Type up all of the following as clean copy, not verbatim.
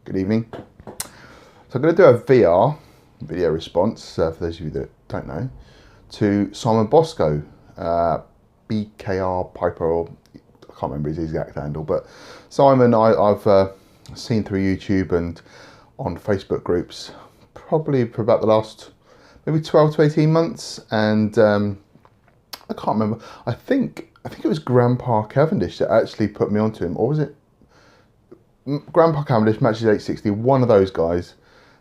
Good evening. So I'm going to do a VR video response, for those of you that don't know, to Simon Bosko, Bkr Piper, or I can't remember his exact handle, but Simon I've seen through YouTube and on Facebook groups probably for about the last maybe 12 to 18 months, and I can't remember. I think it was Grandpa Cavendish that actually put me onto him, or was it Grandpa Cavendish, Matches 860, one of those guys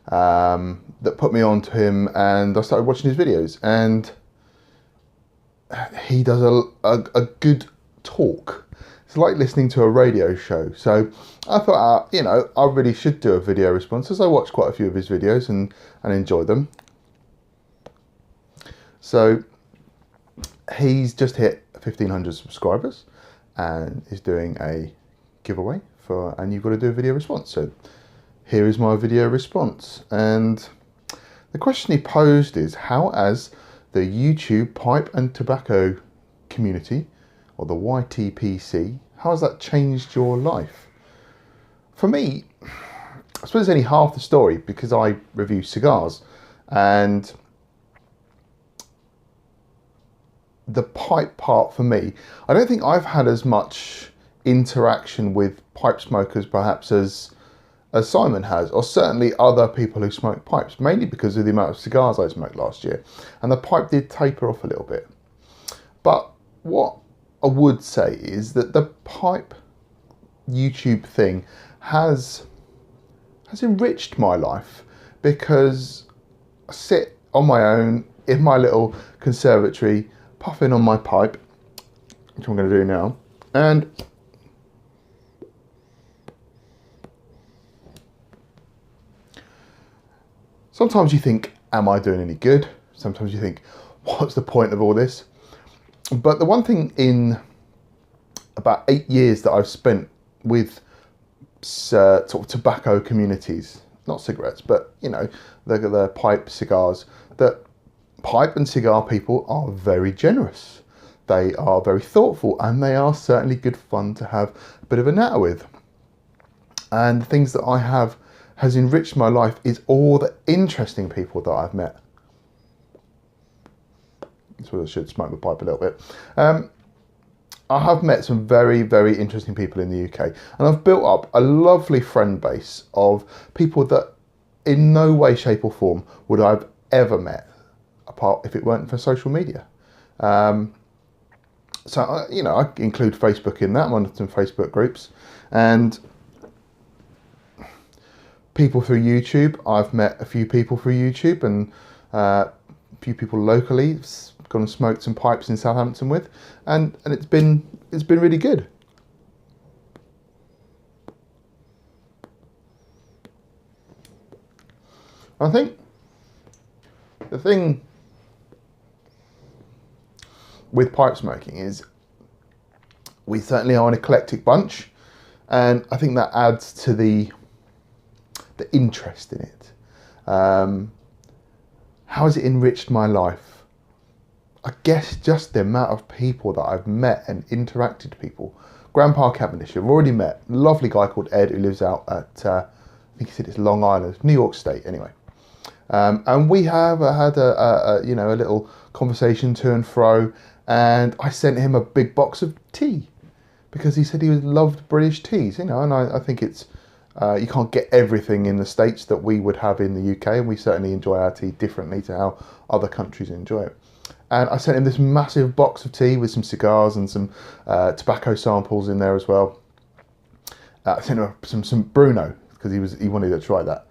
that put me onto him, and I started watching his videos, and he does a good talk. It's like listening to a radio show. So I thought, I really should do a video response, as I watched quite a few of his videos and enjoy them. So he's just hit 1,500 subscribers and is doing a giveaway and you've got to do a video response. So here is my video response, and the question he posed is, how has the YouTube pipe and tobacco community, or the YTPC, how has that changed your life? For me, I suppose it's only half the story, because I review cigars, and the pipe part for me, I don't think I've had as much interaction with pipe smokers perhaps as Simon has, or certainly other people who smoke pipes, mainly because of the amount of cigars I smoked last year, and the pipe did taper off a little bit. But what I would say is that the pipe YouTube thing has enriched my life, because I sit on my own in my little conservatory puffing on my pipe, which I'm going to do now, and sometimes you think, am I doing any good? Sometimes you think, what's the point of all this? But the one thing in about 8 years that I've spent with sort of tobacco communities, not cigarettes, but the pipe cigars, that pipe and cigar people are very generous. They are very thoughtful, and they are certainly good fun to have a bit of a natter with. And the things that I have has enriched my life is all the interesting people that I've met. So I should smoke the pipe a little bit. I have met some very, very interesting people in the UK, and I've built up a lovely friend base of people that in no way, shape or form would I have ever met, apart if it weren't for social media. So, I include Facebook in that. I'm on some Facebook groups, and people through YouTube. I've met a few people through YouTube, and a few people locally. Gone and smoked some pipes in Southampton with, and it's been really good. I think the thing with pipe smoking is we certainly are an eclectic bunch, and I think that adds to the interest in it. How has it enriched my life? I guess just the amount of people that I've met and interacted with people. Grandpa Cavendish, I've already met. Lovely guy called Ed, who lives out at, I think he said it's Long Island, New York State anyway. And we have had a little conversation to and fro, and I sent him a big box of tea, because he said he loved British teas, and I think it's, you can't get everything in the States that we would have in the UK, and we certainly enjoy our tea differently to how other countries enjoy it. And I sent him this massive box of tea with some cigars and some tobacco samples in there as well. I sent him some Bruno, because he wanted to try that.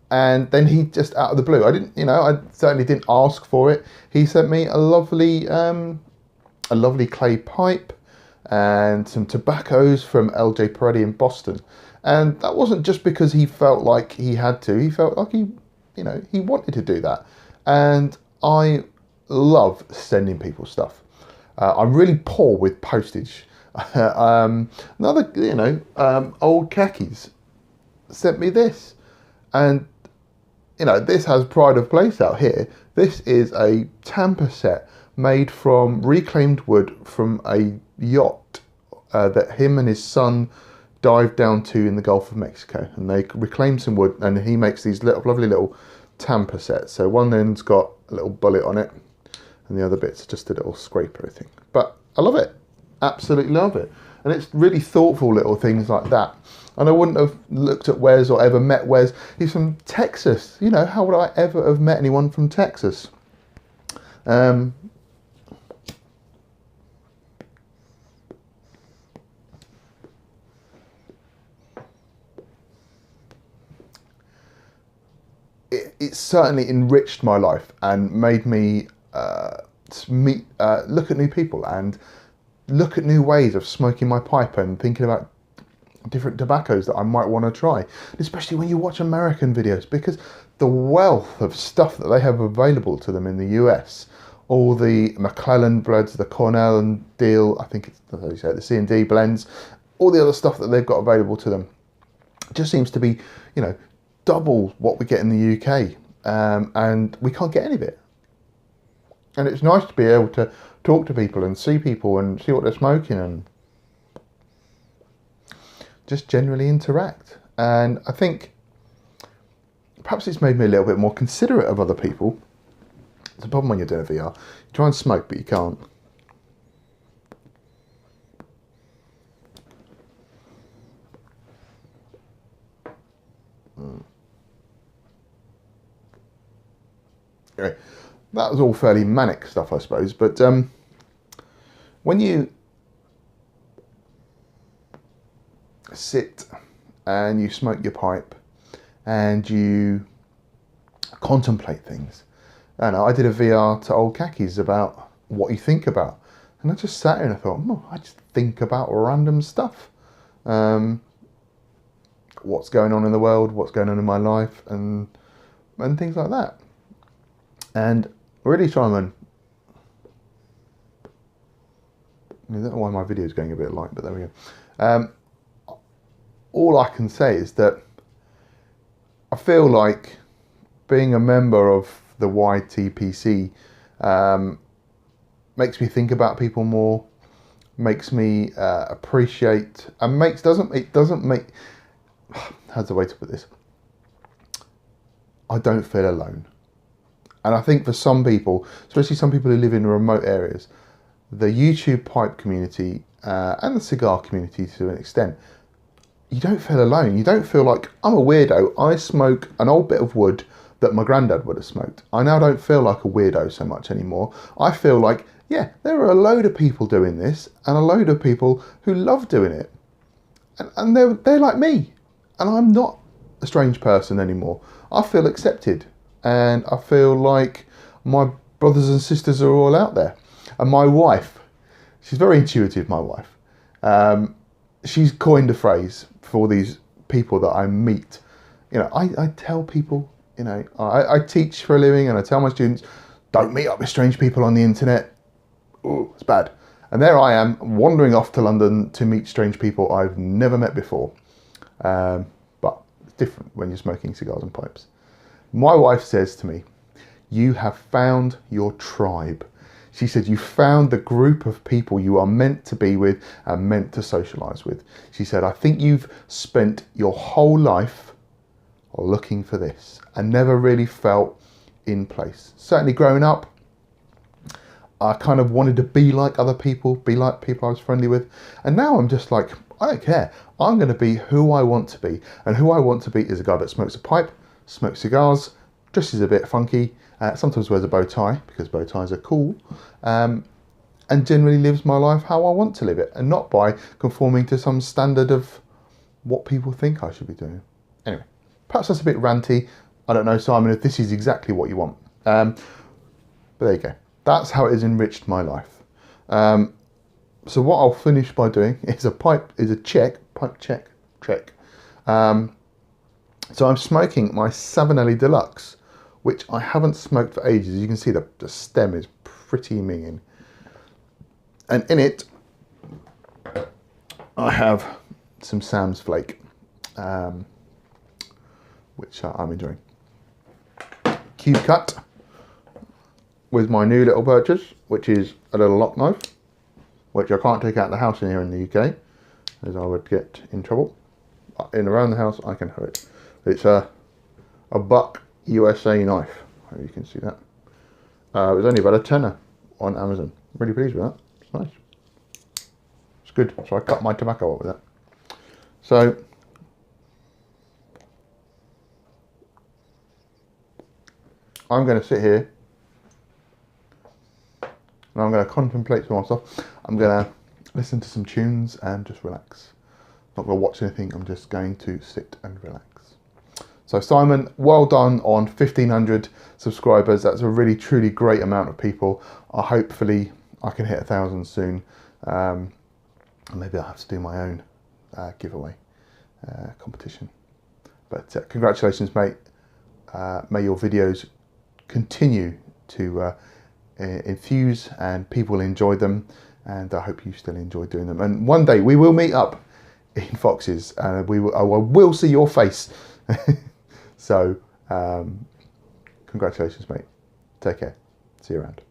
And then he just, out of the blue, I certainly didn't ask for it. He sent me a lovely clay pipe and some tobaccos from LJ Peretti in Boston. And that wasn't just because he felt like he had to. He felt like he wanted to do that. And I love sending people stuff. I'm really poor with postage. Old khakis sent me this, and this has pride of place out here. This is a tamper set made from reclaimed wood from a yacht that him and his son dive down to in the Gulf of Mexico, and they reclaim some wood, and he makes these lovely little tamper sets. So one end's got a little bullet on it, and the other bit's just a little scraper thing. But I love it, absolutely love it. And it's really thoughtful little things like that. And I wouldn't have looked at Wes or ever met Wes. He's from Texas. You know, how would I ever have met anyone from Texas? It's certainly enriched my life and made me look at new people and look at new ways of smoking my pipe and thinking about different tobaccos that I might want to try, especially when you watch American videos, because the wealth of stuff that they have available to them in the US, all the McClellan blends, the Cornell and Deal, I think it's how you say it, the C&D blends, all the other stuff that they've got available to them, just seems to be, you know, double what we get in the UK, and we can't get any of it. And it's nice to be able to talk to people and see what they're smoking and just generally interact. And I think perhaps it's made me a little bit more considerate of other people. It's a problem when you're doing VR. You try and smoke, but you can't. Anyway, that was all fairly manic stuff, I suppose. But when you sit and you smoke your pipe and you contemplate things, I know I did a VR to Old Khakis about what you think about, and I just sat here and I thought, I just think about random stuff, what's going on in the world, what's going on in my life, and things like that. And really trying to, I don't know why my video is going a bit light, but there we go. All I can say is that I feel like being a member of the YTPC makes me think about people more, makes me appreciate, and it doesn't make, how's the way to put this? I don't feel alone. And I think for some people, especially some people who live in remote areas, the YouTube pipe community and the cigar community to an extent, you don't feel alone. You don't feel like, I'm a weirdo. I smoke an old bit of wood that my granddad would have smoked. I now don't feel like a weirdo so much anymore. I feel like, yeah, there are a load of people doing this and a load of people who love doing it. And they're like me. And I'm not a strange person anymore. I feel accepted. And I feel like my brothers and sisters are all out there. And my wife, she's very intuitive, my wife. She's coined a phrase for these people that I meet. You know, I tell people, you know, I teach for a living, and I tell my students, don't meet up with strange people on the internet. Ooh, it's bad. And there I am, wandering off to London to meet strange people I've never met before. But it's different when you're smoking cigars and pipes. My wife says to me, you have found your tribe. She said, you found the group of people you are meant to be with and meant to socialise with. She said, I think you've spent your whole life looking for this and never really felt in place. Certainly growing up, I kind of wanted to be like other people, be like people I was friendly with. And now I'm just like, I don't care. I'm going to be who I want to be. And who I want to be is a guy that smokes a pipe, smokes cigars, dresses a bit funky, sometimes wears a bow tie because bow ties are cool, and generally lives my life how I want to live it, and not by conforming to some standard of what people think I should be doing. Anyway, perhaps that's a bit ranty. I don't know, Simon, if this is exactly what you want. But there you go. That's how it has enriched my life. So what I'll finish by doing is a pipe check. So I'm smoking my Savinelli Deluxe, which I haven't smoked for ages. As you can see, the stem is pretty minging. And in it, I have some Sam's Flake, which I'm enjoying. Cube cut with my new little purchase, which is a little lock knife, which I can't take out of the house in here in the UK. as I would get in trouble. In around the house, I can have it. It's a buck USA knife. Hope you can see that. It was only about a tenner on Amazon. Really pleased with that. It's nice. It's good. So I cut my tobacco up with that. So I'm going to sit here and I'm going to contemplate to myself. I'm going to listen to some tunes and just relax. Not going to watch anything. I'm just going to sit and relax. So Simon, well done on 1,500 subscribers. That's a really, truly great amount of people. Hopefully I can hit 1,000 soon. And maybe I'll have to do my own giveaway competition. But congratulations, mate. May your videos continue to infuse and people enjoy them. And I hope you still enjoy doing them. And one day we will meet up in Foxes and I will see your face. So, congratulations, mate. Take care. See you around.